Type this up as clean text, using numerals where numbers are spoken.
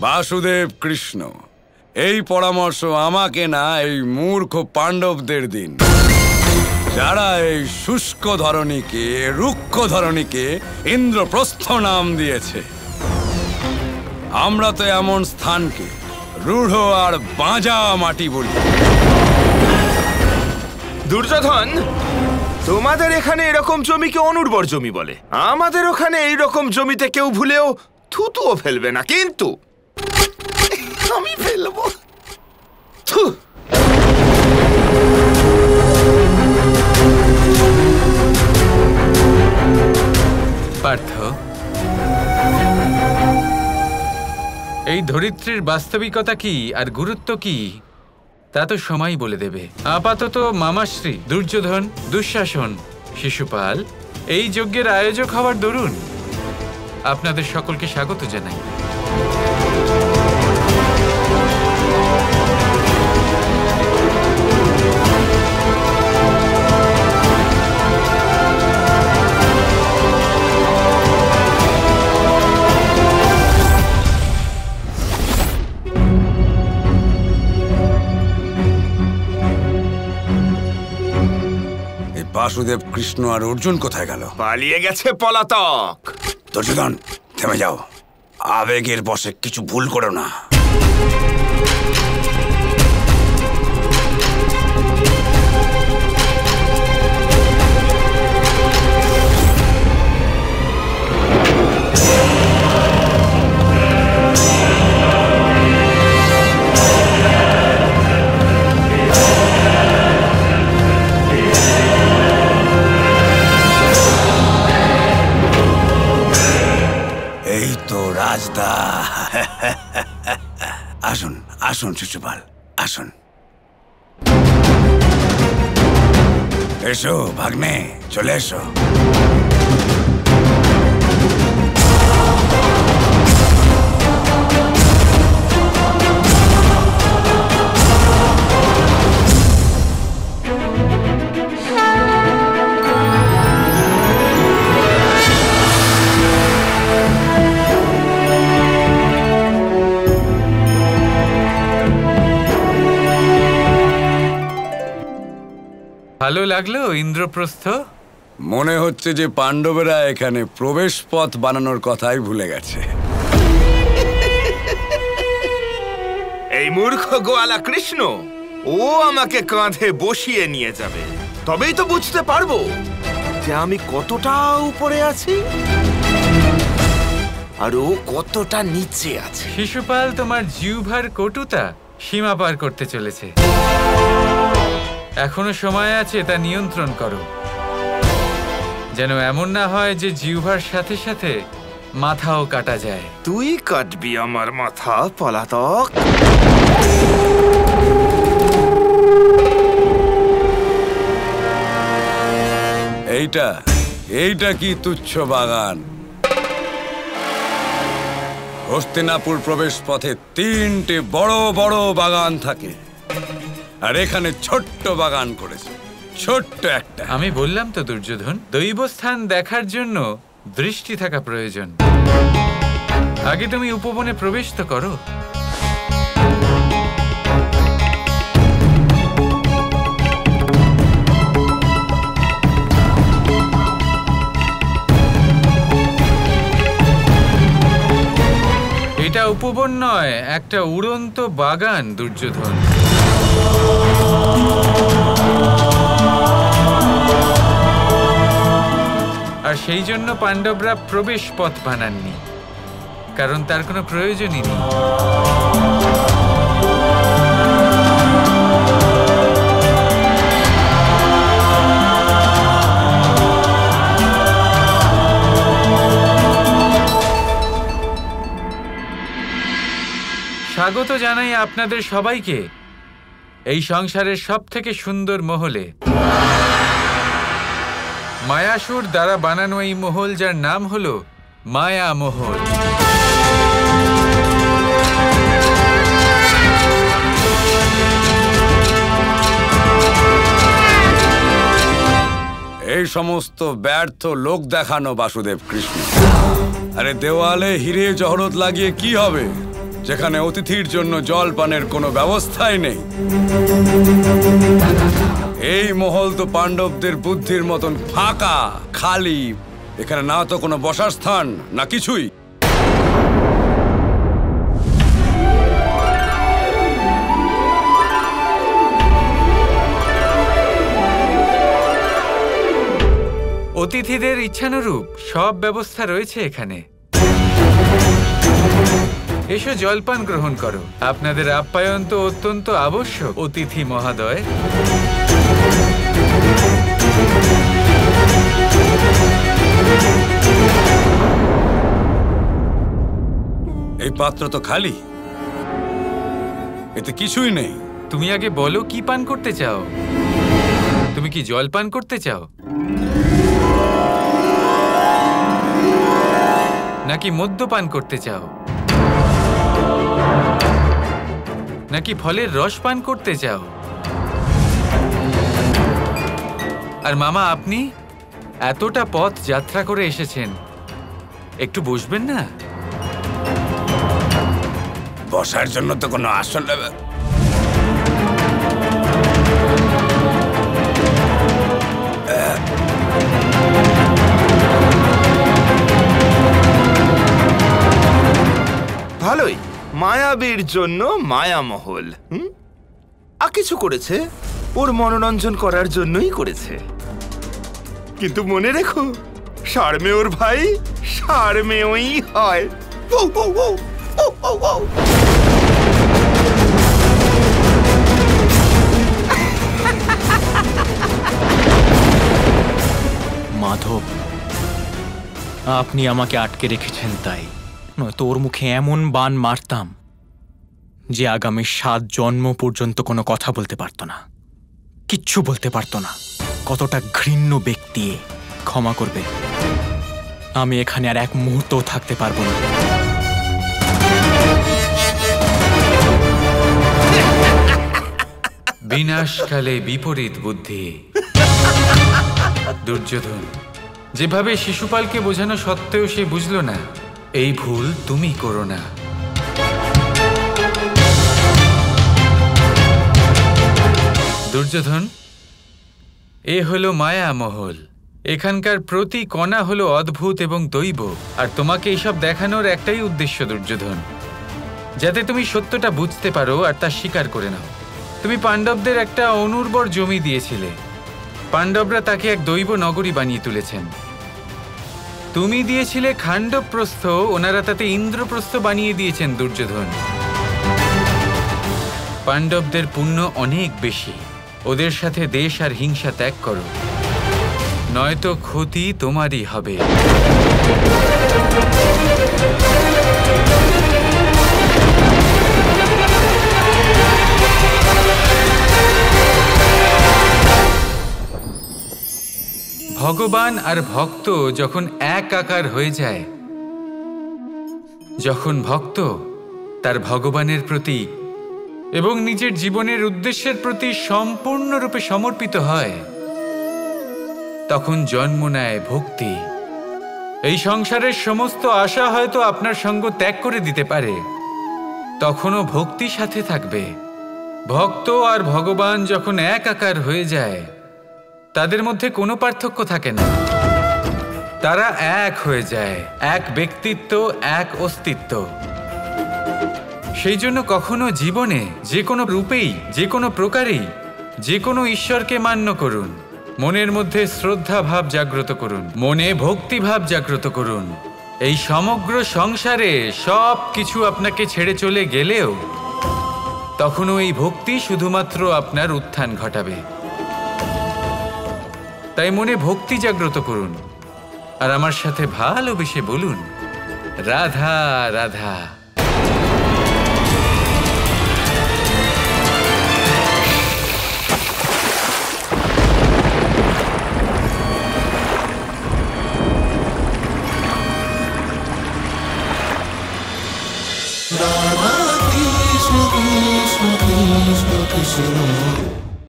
বাসুদেব কৃষ্ণ, এই পরামর্শ আমাকে না, এই মূর্খ পাণ্ডবদের দিন, যারা এই শুষ্ক ধরণীকে, রুক্ষ ধরণীকে ইন্দ্রপ্রস্থ নাম দিয়েছে। আমরা তো এমন স্থানকে রূঢ় আর বাঁজা মাটি বলি। দুর্যোধন, তোমাদের এখানে এরকম জমিকে অনুর্বর জমি বলে, আমাদের ওখানে এইরকম জমিতে কেউ ভুলেও থুতুও ফেলবে না, কিন্তু আমি ফেলবো। পার্থ, এই ধরিত্রীর বাস্তবিকতা কি আর গুরুত্ব কি তা তো সময় বলে দেবে। আপাতত মামাশ্রী, দুর্যোধন, দুঃশাসন, শিশুপাল এই যজ্ঞের আয়োজক হওয়ার দরুন আপনাদের সকলকে স্বাগত জানাই। বাসুদেব কৃষ্ণ আর অর্জুন কোথায় গেল? পালিয়ে গেছে পলাতক। দুর্যোধন, থেমে যাও, আবেগের বশে কিছু ভুল করো না। রাজদা, আসুন আসুন শিশুপাল, আসুন। এসো ভাগ্নে, চলে এসো। ভালো লাগলো ইন্দ্রপ্রস্থ? মনে হচ্ছে যে পাণ্ডবেরা এখানে প্রবেশ পথ বানানোর কথাই ভুলে গেছে। এই মূর্খ গোয়ালা কৃষ্ণ, ও আমাকে কাঁধে বসিয়ে নিয়ে যাবে, তবেই তো বুঝতে পারবো যে আমি কতটা উপরে আছি আর ও কতটা নিচে আছে। শিশুপাল, তোমার জিহ্বার কটুতা সীমা পার করতে চলেছে। এখনো সময় আছে, তা নিয়ন্ত্রণ করো, যেন এমন না হয় যে জিহ্বার সাথে সাথে মাথাও কাটা যায়। তুই কাটবি আমার মাথা, পলাতক। এইটা কি তুচ্ছ বাগান? হস্তিনাপুর প্রবেশ পথে 3টে বড় বড় বাগান থাকে, আর এখানে ছোট্ট বাগান করেছে, ছোট্ট একটা। আমি বললাম তো দুর্যোধন, দৈবস্থান দেখার জন্য দৃষ্টি থাকা প্রয়োজন। আগে তুমি উপবনে প্রবেশ তো করো। এটা উপবন নয়, একটা উড়ন্ত বাগান দুর্যোধন। আর সেই জন্য পাণ্ডবরা প্রবেশ পথ বানাননি, কারণ তার কোনো প্রয়োজনই নেই। স্বাগত জানাই আপনাদের সবাইকে এই সংসারের সবথেকে সুন্দর মহলে। মায়াসুর দ্বারা বানানো এই মহল, যার নাম হলো মায়া মহল। এই সমস্ত ব্যর্থ লোক দেখানো বাসুদেব কৃষ্ণ। আরে দেওয়ালে হিরে জহরত লাগিয়ে কি হবে? যেখানে অতিথির জন্য জলপানের কোনো ব্যবস্থাই নেই। এই মহল তো পাণ্ডবদের বুদ্ধির মতন ফাঁকা, খালি। এখানে না তো কোনো বসার স্থান, না কিছুই। অতিথিদের ইচ্ছানুরূপ সব ব্যবস্থা রয়েছে এখানে। এসো জলপান গ্রহণ করো। আপনাদের আপ্যায়ন তো অত্যন্ত আবশ্যক, অতিথি মহোদয়। এই পাত্র তো খালি, এতে কিছুই নেই। তুমি আগে বলো কি পান করতে চাও? তুমি কি জল পান করতে চাও, নাকি মদ্যপান করতে চাও, নাকি ফলের রস পান করতে চাও? আর মামা, আপনি এতটা পথ যাত্রা করে এসেছেন, একটু বসবেন না? বসার জন্য তো কোনো আসন ভালোই, মায়াবীর জন্য মায়ামহল। আর কিছু করেছে ওর মনোরঞ্জন করার জন্যই করেছে। কিন্তু মনে রেখো, সারমে ওর ভাই সারমেয়ই হয়। মাধব, আপনি আমাকে আটকে রেখেছেন তাই, নয়তো ওর মুখে এমন বান মারতাম যে আগামী 7 জন্ম পর্যন্ত কোনো কথা বলতে পারতো না, কিচ্ছু বলতে পারতো না। কতটা ঘৃণ্য ব্যক্তি! ক্ষমা করবে, আমি এখানে আর এক মুহূর্তও থাকতে পারবো না। বিনাশকালে বিপরীত বুদ্ধি। দুর্যোধন, যেভাবে শিশুপালকে বোঝানো সত্ত্বেও সে বুঝলো না, এই ভুল তুমি করো না। দুর্যোধন, এ হলো মায়া মহল। এখানকার প্রতি কণা হলো অদ্ভুত এবং দৈব। আর তোমাকে এইসব দেখানোর একটাই উদ্দেশ্য দুর্যোধন, যাতে তুমি সত্যটা বুঝতে পারো আর তা স্বীকার করে নাও। তুমি পাণ্ডবদের একটা অনুর্বর জমি দিয়েছিলে, পাণ্ডবরা তাকে এক দৈব নগরী বানিয়ে তুলেছেন। তুমি দিয়েছিলে খাণ্ডবপ্রস্থ, ওনারা তাতে ইন্দ্রপ্রস্থ বানিয়ে দিয়েছেন দুর্যোধন। পাণ্ডবদের পুণ্য অনেক বেশি, ওদের সাথে দেশ আর হিংসা ত্যাগ করো, নয়তো ক্ষতি তোমারই হবে। ভগবান আর ভক্ত যখন এক আকার হয়ে যায়, যখন ভক্ত তার ভগবানের প্রতি এবং নিজের জীবনের উদ্দেশ্যের প্রতি সম্পূর্ণরূপে সমর্পিত হয়, তখন জন্ম নেয় ভক্তি। এই সংসারের সমস্ত আশা হয়তো আপনার সঙ্গ ত্যাগ করে দিতে পারে, তখনও ভক্তি সাথে থাকবে। ভক্ত আর ভগবান যখন এক আকার হয়ে যায়, তাদের মধ্যে কোনো পার্থক্য থাকে না। তারা এক হয়ে যায়, এক ব্যক্তিত্ব, এক অস্তিত্ব। সেই জন্য কখনো জীবনে যে কোনো রূপেই, যে কোনো প্রকারেই, যে কোনো ঈশ্বরকে মান্য করুন। মনের মধ্যে শ্রদ্ধা ভাব জাগ্রত করুন, মনে ভক্তি ভাব জাগ্রত করুন। এই সমগ্র সংসারে সব কিছু আপনাকে ছেড়ে চলে গেলেও তখনও এই ভক্তি শুধুমাত্র আপনার উত্থান ঘটাবে। তাই মনে ভক্তি জাগ্রত করুন আর আমার সাথে ভালোবেসে বলুন, Radha Radha. Krishna Krishna Krishna Krishna